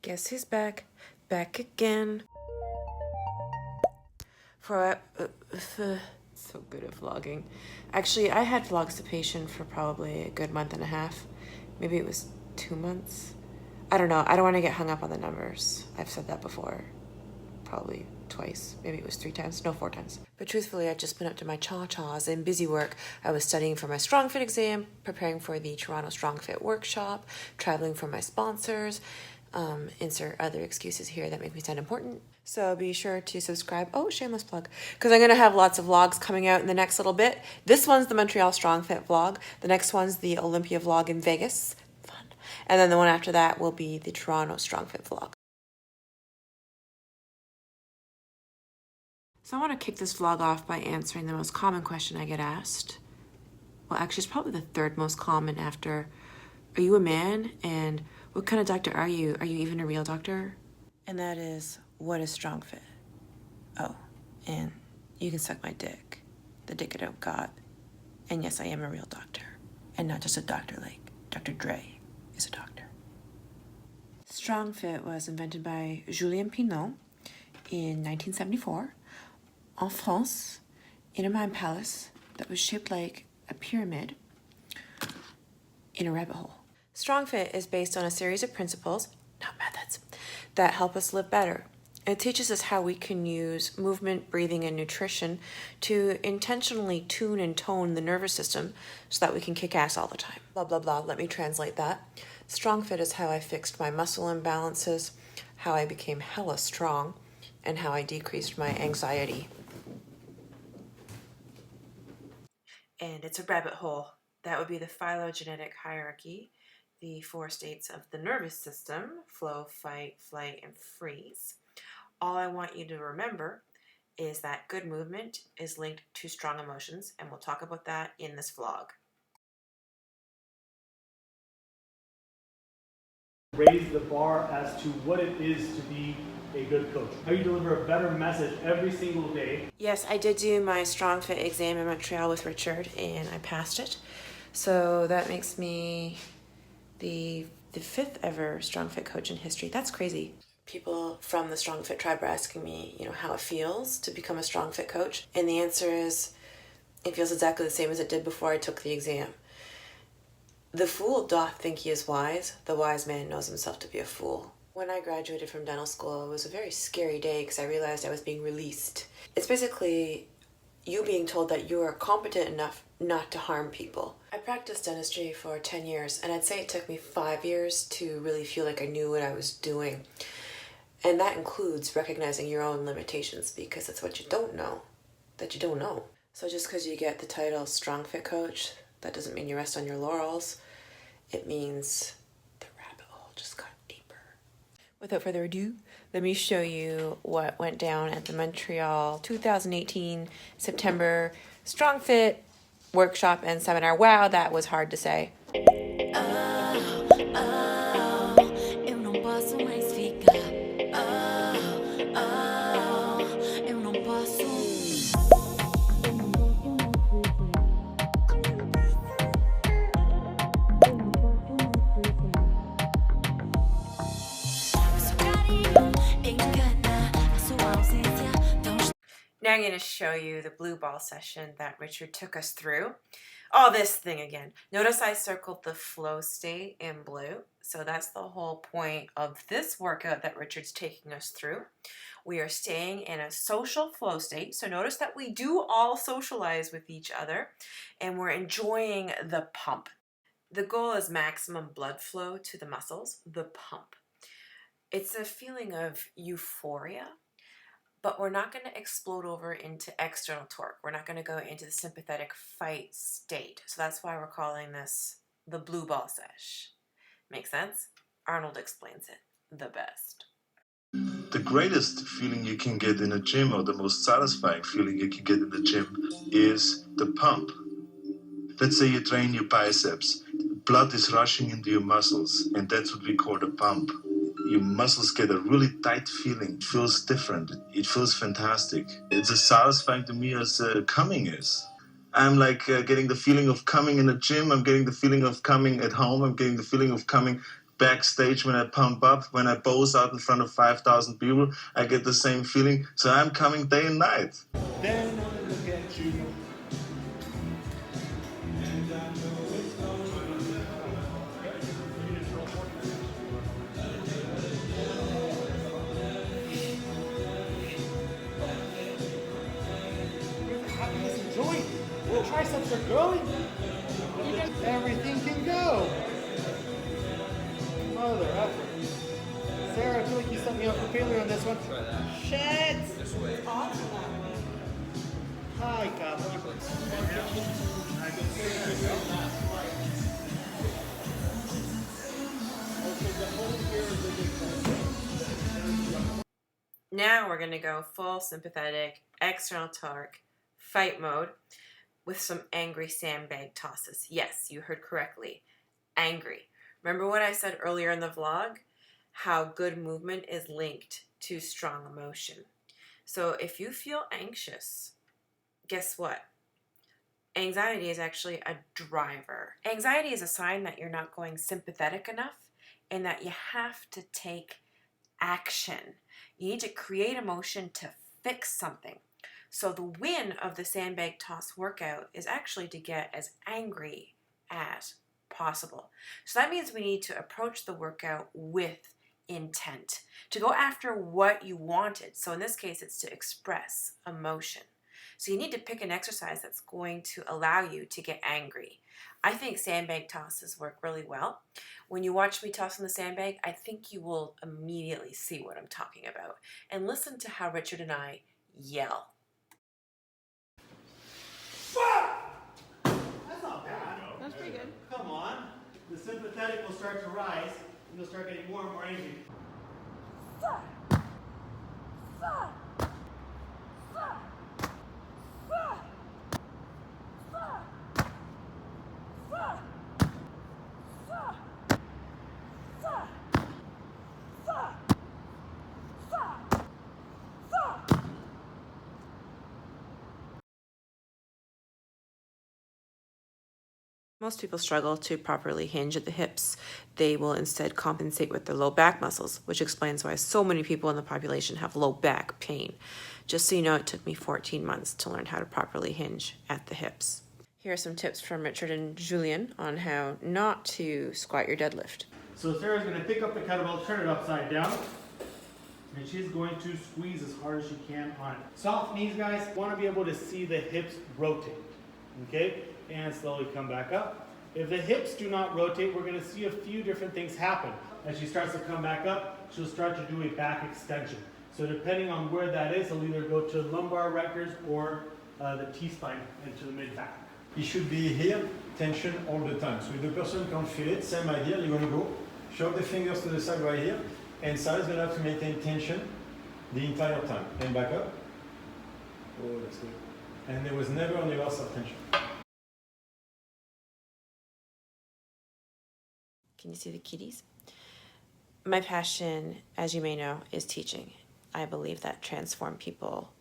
Guess who's back? Back again. So good at vlogging. Actually, I had vlogstipation for probably a good month and a half. Maybe it was 2 months. I don't know. I don't want to get hung up on the numbers. I've said that before. Probably twice. Maybe it was 3 times. No, 4 times. But truthfully, I've just been up to my cha-chas and busy work. I was studying for my StrongFit exam, preparing for the Toronto StrongFit workshop, traveling for my sponsors. Insert other excuses here that make me sound important. So be sure to subscribe. Oh, shameless plug. Because I'm going to have lots of vlogs coming out in the next little bit. This one's the Montreal StrongFit vlog. The next one's the Olympia vlog in Vegas. Fun. And then the one after that will be the Toronto StrongFit vlog. So I want to kick this vlog off by answering the most common question I get asked. Well, actually, it's probably the third most common after, are you a man? And what kind of doctor are you? Are you even a real doctor? And that is, what is StrongFit? Oh, and you can suck my dick. The dick I don't got. And yes, I am a real doctor. And not just a doctor like Dr. Dre is a doctor. StrongFit was invented by Julien in 1974 en France in a mind palace that was shaped like a pyramid in a rabbit hole. StrongFit is based on a series of principles, not methods, that help us live better. It teaches us how we can use movement, breathing, and nutrition to intentionally tune and tone the nervous system so that we can kick ass all the time. Blah, blah, blah. Let me translate that. StrongFit is how I fixed my muscle imbalances, how I became hella strong, and how I decreased my anxiety. And it's a rabbit hole. That would be the phylogenetic hierarchy, the 4 states of the nervous system: flow, fight, flight, and freeze. All I want you to remember is that good movement is linked to strong emotions, and we'll talk about that in this vlog. Raise the bar as to what it is to be a good coach. How you deliver a better message every single day. Yes, I did do my StrongFit exam in Montreal with Richard, and I passed it. So that makes me the 5th ever StrongFit coach in history. That's crazy. People from the StrongFit tribe are asking me, how it feels to become a StrongFit coach. And the answer is, it feels exactly the same as it did before I took the exam. The fool doth think he is wise. The wise man knows himself to be a fool. When I graduated from dental school, it was a very scary day because I realized I was being released. It's basically you being told that you are competent enough not to harm people. I practiced dentistry for 10 years, and I'd say it took me 5 years to really feel like I knew what I was doing. And that includes recognizing your own limitations, because it's what you don't know that you don't know. So just because you get the title StrongFit Coach, that doesn't mean you rest on your laurels. It means the rabbit hole just got deeper. Without further ado, let me show you what went down at the Montreal 2018 September StrongFit workshop and seminar. Wow, that was hard to say. Now I'm going to show you the blue ball session that Richard took us through. Oh, this thing again. Notice I circled the flow state in blue. So that's the whole point of this workout that Richard's taking us through. We are staying in a social flow state. So notice that we do all socialize with each other, and we're enjoying the pump. The goal is maximum blood flow to the muscles, the pump. It's a feeling of euphoria. But we're not going to explode over into external torque. We're not going to go into the sympathetic fight state. So that's why we're calling this the blue ball sesh. Make sense? Arnold explains it the best. The greatest feeling you can get in a gym, or the most satisfying feeling you can get in the gym, is the pump. Let's say you train your biceps. Blood is rushing into your muscles, and that's what we call the pump. Your muscles get a really tight feeling. It feels different. It feels fantastic. It's as satisfying to me as coming is. I'm like getting the feeling of coming in a gym. I'm getting the feeling of coming at home. I'm getting the feeling of coming backstage when I pump up, when I pose out in front of 5,000 people, I get the same feeling. So I'm coming day and night. Then I look at you. The triceps are growing. Everything can go. Mother effer. Sarah, I feel like you set me up for failure on this one. Try that. Shit! This way. Hi, Kappa. Now we're going to go full sympathetic, external torque, fight mode with some angry sandbag tosses. Yes, you heard correctly. Angry. Remember what I said earlier in the vlog? How good movement is linked to strong emotion. So if you feel anxious, guess what? Anxiety is actually a driver. Anxiety is a sign that you're not going sympathetic enough and that you have to take action. You need to create emotion to fix something. So the win of the sandbag toss workout is actually to get as angry as possible. So that means we need to approach the workout with intent, to go after what you wanted. So in this case, it's to express emotion. So you need to pick an exercise that's going to allow you to get angry. I think sandbag tosses work really well. When you watch me toss on the sandbag, I think you will immediately see what I'm talking about. And listen to how Richard and I yell. That's not bad. That's pretty good. Come on. The sympathetic will start to rise, and you'll start getting more and more angry. Most people struggle to properly hinge at the hips. They will instead compensate with their low back muscles, which explains why so many people in the population have low back pain. Just so you know, it took me 14 months to learn how to properly hinge at the hips. Here are some tips from Richard and Julien on how not to squat your deadlift. So Sarah's going to pick up the kettlebell, turn it upside down, and she's going to squeeze as hard as she can on it. Soft knees, guys. Want to be able to see the hips rotate, okay? And slowly come back up. If the hips do not rotate, we're going to see a few different things happen. As she starts to come back up, she'll start to do a back extension. So depending on where that is, it'll either go to lumbar rectors or the T-spine into the mid-back. It should be here, tension all the time. So if the person can't feel it, same idea, you're going to go, shove the fingers to the side right here, and Sarah is going to have to maintain tension the entire time. And back up. Oh, that's good. And there was never any loss of tension. Can you see the kitties? My passion, as you may know, is teaching. I believe that transform people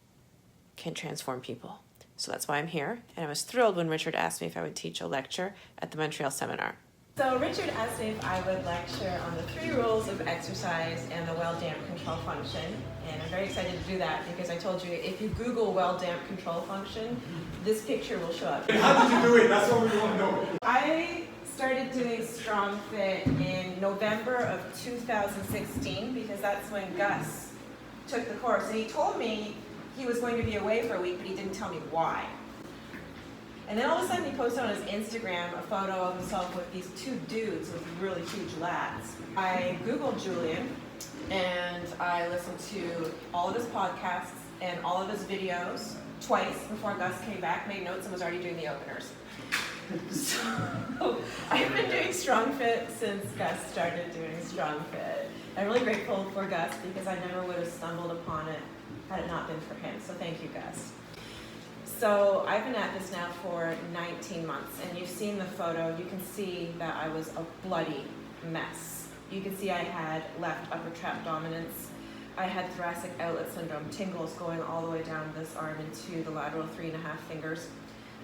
can transform people. So that's why I'm here. And I was thrilled when Richard asked me if I would teach a lecture at the Montreal seminar. So Richard asked me if I would lecture on the 3 rules of exercise and the well-damp control function. And I'm very excited to do that because I told you if you Google well-damp control function, this picture will show up. How did you do it? That's what we want to know. I started doing StrongFit in November of 2016 because that's when Gus took the course. And he told me he was going to be away for a week, but he didn't tell me why. And then all of a sudden he posted on his Instagram a photo of himself with these 2 dudes with really huge lats. I Googled Julien and I listened to all of his podcasts and all of his videos twice before Gus came back, made notes, and was already doing the openers. So I've been doing StrongFit since Gus started doing StrongFit. I'm really grateful for Gus because I never would have stumbled upon it had it not been for him. So thank you, Gus. So I've been at this now for 19 months, and you've seen the photo. You can see that I was a bloody mess. You can see I had left upper trap dominance. I had thoracic outlet syndrome, tingles going all the way down this arm into the lateral 3.5 fingers.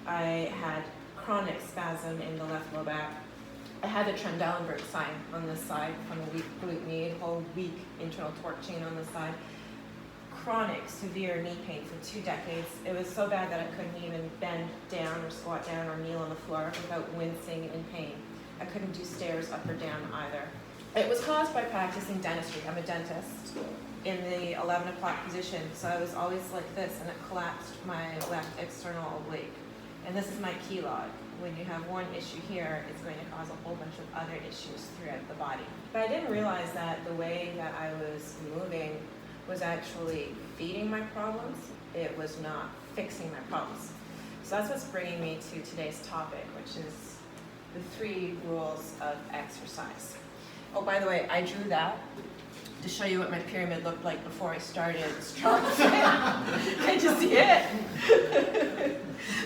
I had chronic spasm in the left low back. I had the Trendelenburg sign on this side from a weak glute med, whole weak internal torque chain on this side. Chronic, severe knee pain for 2 decades. It was so bad that I couldn't even bend down or squat down or kneel on the floor without wincing in pain. I couldn't do stairs up or down either. It was caused by practicing dentistry. I'm a dentist in the 11 o'clock position, so I was always like this, and it collapsed my left external oblique. And this is my key log. When you have one issue here, it's going to cause a whole bunch of other issues throughout the body. But I didn't realize that the way that I was moving was actually feeding my problems. It was not fixing my problems. So that's what's bringing me to today's topic, which is the 3 rules of exercise. Oh, by the way, I drew that to show you what my pyramid looked like before I started StrongFit. Can't you see it?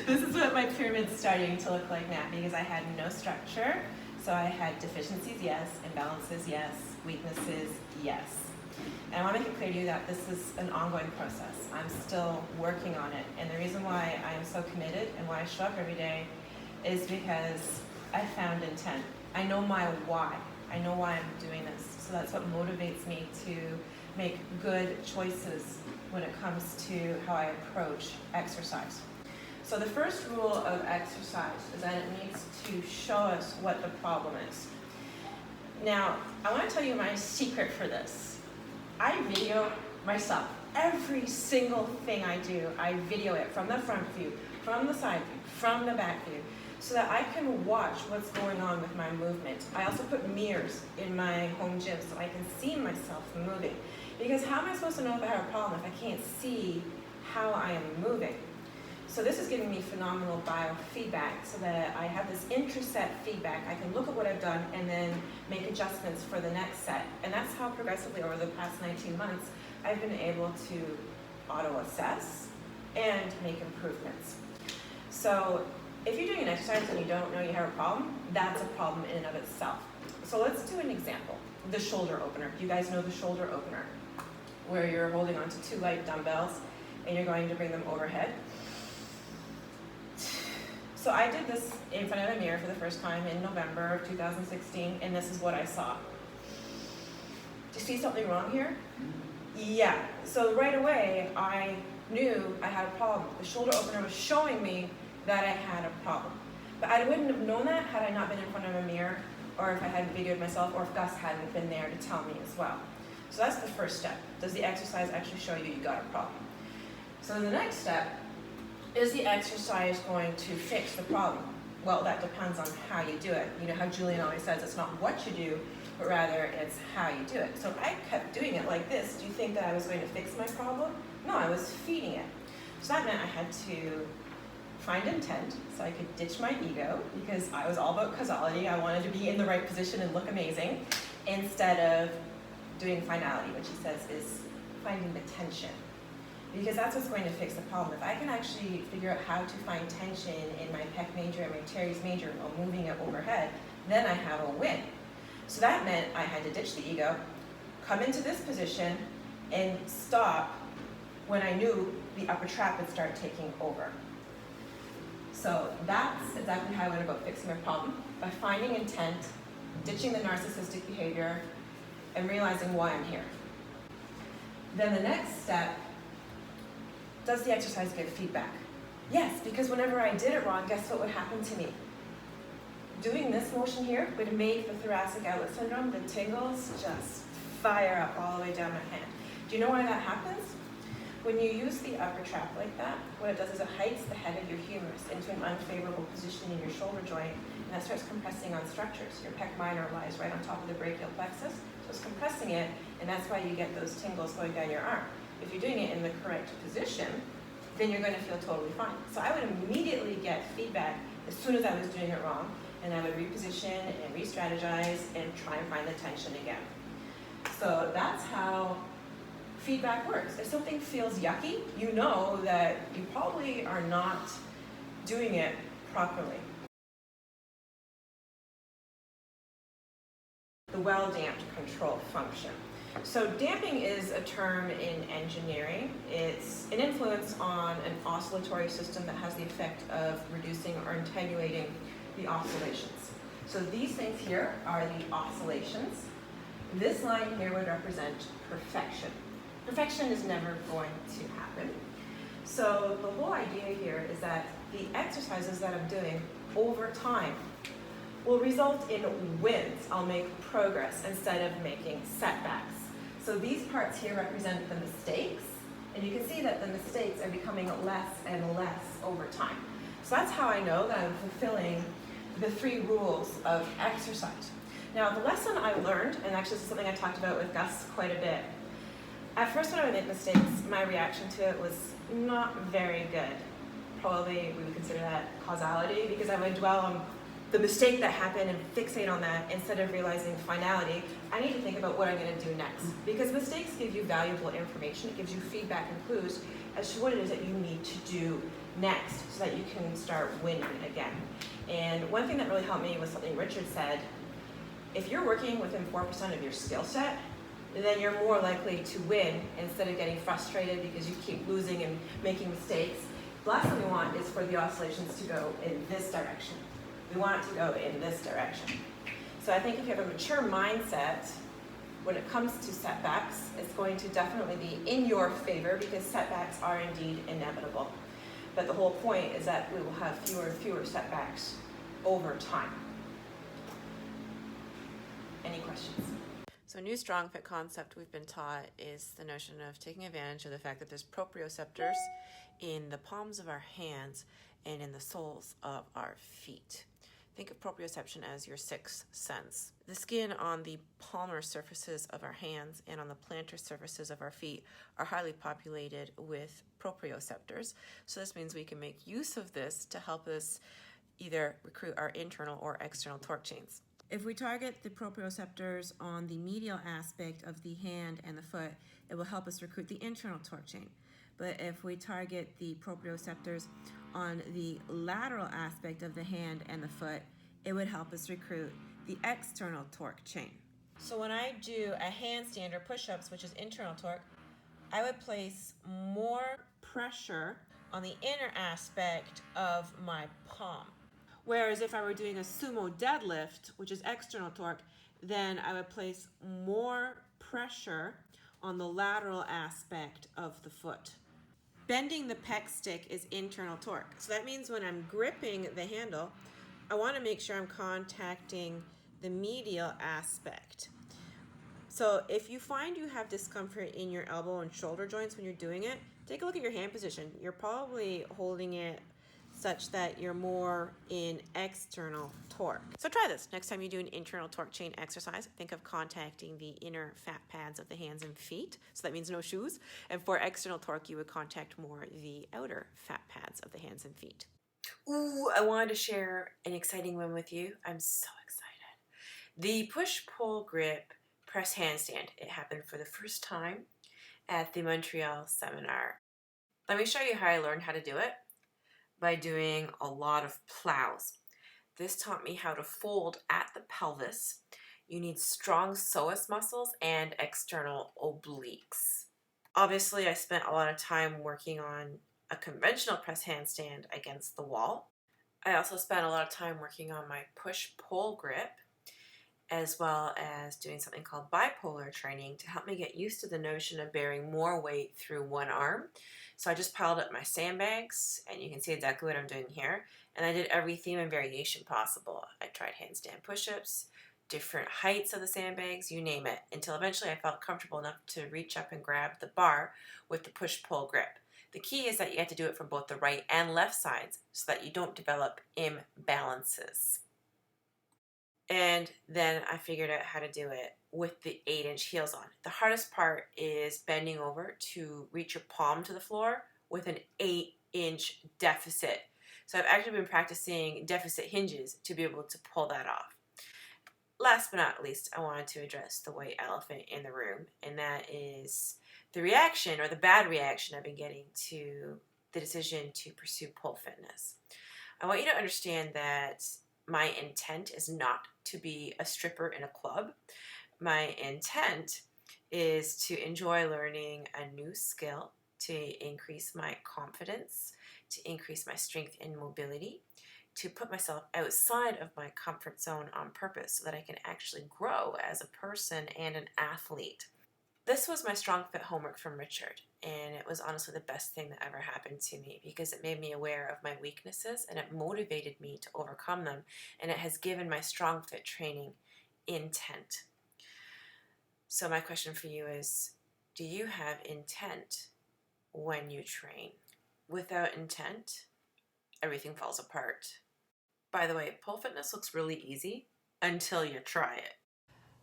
This is what my pyramid's starting to look like now, because I had no structure. So I had deficiencies, yes, imbalances, yes, weaknesses, yes. And I want to make it clear to you that this is an ongoing process. I'm still working on it. And the reason why I am so committed and why I show up every day is because I found intent. I know my why. I know why I'm doing this. So that's what motivates me to make good choices when it comes to how I approach exercise. So the first rule of exercise is that it needs to show us what the problem is. Now, I want to tell you my secret for this. I video myself. Every single thing I do, I video it from the front view, from the side view, from the back view, so that I can watch what's going on with my movement. I also put mirrors in my home gym so I can see myself moving. Because how am I supposed to know if I have a problem if I can't see how I am moving? So this is giving me phenomenal biofeedback so that I have this intra-set feedback. I can look at what I've done and then make adjustments for the next set. And that's how progressively over the past 19 months, I've been able to auto-assess and make improvements. So if you're doing an exercise and you don't know you have a problem, that's a problem in and of itself. So let's do an example. The shoulder opener. You guys know the shoulder opener, where you're holding onto 2 light dumbbells and you're going to bring them overhead. So I did this in front of a mirror for the first time in November of 2016, and this is what I saw. Do you see something wrong here? Yeah. So right away, I knew I had a problem. The shoulder opener was showing me that I had a problem. But I wouldn't have known that had I not been in front of a mirror, or if I hadn't videoed myself, or if Gus hadn't been there to tell me as well. So that's the first step. Does the exercise actually show you got a problem? So the next step, is the exercise going to fix the problem? Well, that depends on how you do it. You know how Julien always says it's not what you do, but rather it's how you do it. So if I kept doing it like this, do you think that I was going to fix my problem? No, I was feeding it. So that meant I had to find intent so I could ditch my ego, because I was all about causality. I wanted to be in the right position and look amazing, instead of doing finality, which he says is finding the tension. Because that's what's going to fix the problem. If I can actually figure out how to find tension in my pec major and my teres major while moving it overhead, then I have a win. So that meant I had to ditch the ego, come into this position, and stop when I knew the upper trap would start taking over. So that's exactly how I went about fixing my problem, by finding intent, ditching the narcissistic behavior, and realizing why I'm here. Then the next step, does the exercise give feedback? Yes, because whenever I did it wrong, guess what would happen to me? Doing this motion here would make the thoracic outlet syndrome, the tingles, just fire up all the way down my hand. Do you know why that happens? When you use the upper trap like that, what it does is it hikes the head of your humerus into an unfavorable position in your shoulder joint, and that starts compressing on structures. Your pec minor lies right on top of the brachial plexus, so it's compressing it, and that's why you get those tingles going down your arm. If you're doing it in the correct position, then you're going to feel totally fine. So I would immediately get feedback as soon as I was doing it wrong, and I would reposition and re-strategize and try and find the tension again. So that's how feedback works. If something feels yucky, you know that you probably are not doing it properly. The well-damped control function. So damping is a term in engineering. It's an influence on an oscillatory system that has the effect of reducing or attenuating the oscillations. So these things here are the oscillations. This line here would represent perfection. Perfection is never going to happen. So the whole idea here is that the exercises that I'm doing over time will result in wins. I'll make progress instead of making setbacks. So these parts here represent the mistakes, and you can see that the mistakes are becoming less and less over time. So that's how I know that I'm fulfilling the 3 rules of exercise. Now, the lesson I learned, and actually this is something I talked about with Gus quite a bit, at first when I would make mistakes, my reaction to it was not very good. Probably we would consider that causality, because I would dwell on the mistake that happened and fixate on that instead of realizing finality. I need to think about what I'm going to do next, because mistakes give you valuable information. It gives you feedback and clues as to what it is that you need to do next so that you can start winning again. And one thing that really helped me was something Richard said. If you're working within 4% of your skill set, then you're more likely to win instead of getting frustrated because you keep losing and making mistakes. The last thing we want is for the oscillations to go in this direction. We want it to go in this direction. So I think if you have a mature mindset, when it comes to setbacks, it's going to definitely be in your favor, because setbacks are indeed inevitable. But the whole point is that we will have fewer and fewer setbacks over time. Any questions? So a new StrongFit concept we've been taught is the notion of taking advantage of the fact that there's proprioceptors in the palms of our hands and in the soles of our feet. Think of proprioception as your 6th sense. The skin on the palmar surfaces of our hands and on the plantar surfaces of our feet are highly populated with proprioceptors. So this means we can make use of this to help us either recruit our internal or external torque chains. If we target the proprioceptors on the medial aspect of the hand and the foot, it will help us recruit the internal torque chain. But if we target the proprioceptors on the lateral aspect of the hand and the foot, it would help us recruit the external torque chain. So when I do a handstand or push-ups, which is internal torque, I would place more pressure on the inner aspect of my palm. Whereas if I were doing a sumo deadlift, which is external torque, then I would place more pressure on the lateral aspect of the foot. Bending the pec stick is internal torque. So that means when I'm gripping the handle, I want to make sure I'm contacting the medial aspect. So if you find you have discomfort in your elbow and shoulder joints when you're doing it, take a look at your hand position. You're probably holding it such that you're more in external torque. So try this. Next time you do an internal torque chain exercise, think of contacting the inner fat pads of the hands and feet. So that means no shoes. And for external torque, you would contact more the outer fat pads of the hands and feet. Ooh, I wanted to share an exciting one with you. I'm so excited. The push-pull grip press handstand. It happened for the first time at the Montreal seminar. Let me show you how I learned how to do it. By doing a lot of plows. This taught me how to fold at the pelvis. You need strong psoas muscles and external obliques. Obviously, I spent a lot of time working on a conventional press handstand against the wall. I also spent a lot of time working on my push-pull grip, as well as doing something called bipolar training to help me get used to the notion of bearing more weight through one arm. So I just piled up my sandbags, and you can see exactly what I'm doing here. And I did every theme and variation possible. I tried handstand push-ups, different heights of the sandbags, you name it, until eventually I felt comfortable enough to reach up and grab the bar with the push-pull grip. The key is that you have to do it from both the right and left sides so that you don't develop imbalances. And then I figured out how to do it with the 8-inch heels on. The hardest part is bending over to reach your palm to the floor with an 8-inch deficit. So I've actually been practicing deficit hinges to be able to pull that off. Last but not least, I wanted to address the white elephant in the room, and that is the reaction, or the bad reaction I've been getting to the decision to pursue pole fitness. I want you to understand that my intent is not to be a stripper in a club. My intent is to enjoy learning a new skill, to increase my confidence, to increase my strength and mobility, to put myself outside of my comfort zone on purpose so that I can actually grow as a person and an athlete. This was my StrongFit homework from Richard, and it was honestly the best thing that ever happened to me because it made me aware of my weaknesses and it motivated me to overcome them, and it has given my StrongFit training intent. So my question for you is, do you have intent when you train? Without intent, everything falls apart. By the way, pole fitness looks really easy until you try it.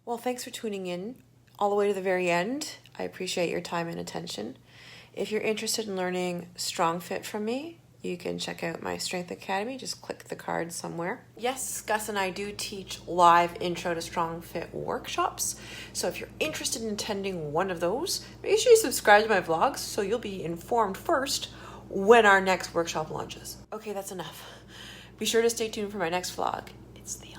Well, thanks for tuning in all the way to the very end. I appreciate your time and attention. If you're interested in learning StrongFit from me, you can check out my Strength Academy. Just click the card somewhere. Yes, Gus and I do teach live Intro to StrongFit workshops. So if you're interested in attending one of those, make sure you subscribe to my vlogs so you'll be informed first when our next workshop launches. Okay, that's enough. Be sure to stay tuned for my next vlog. It's the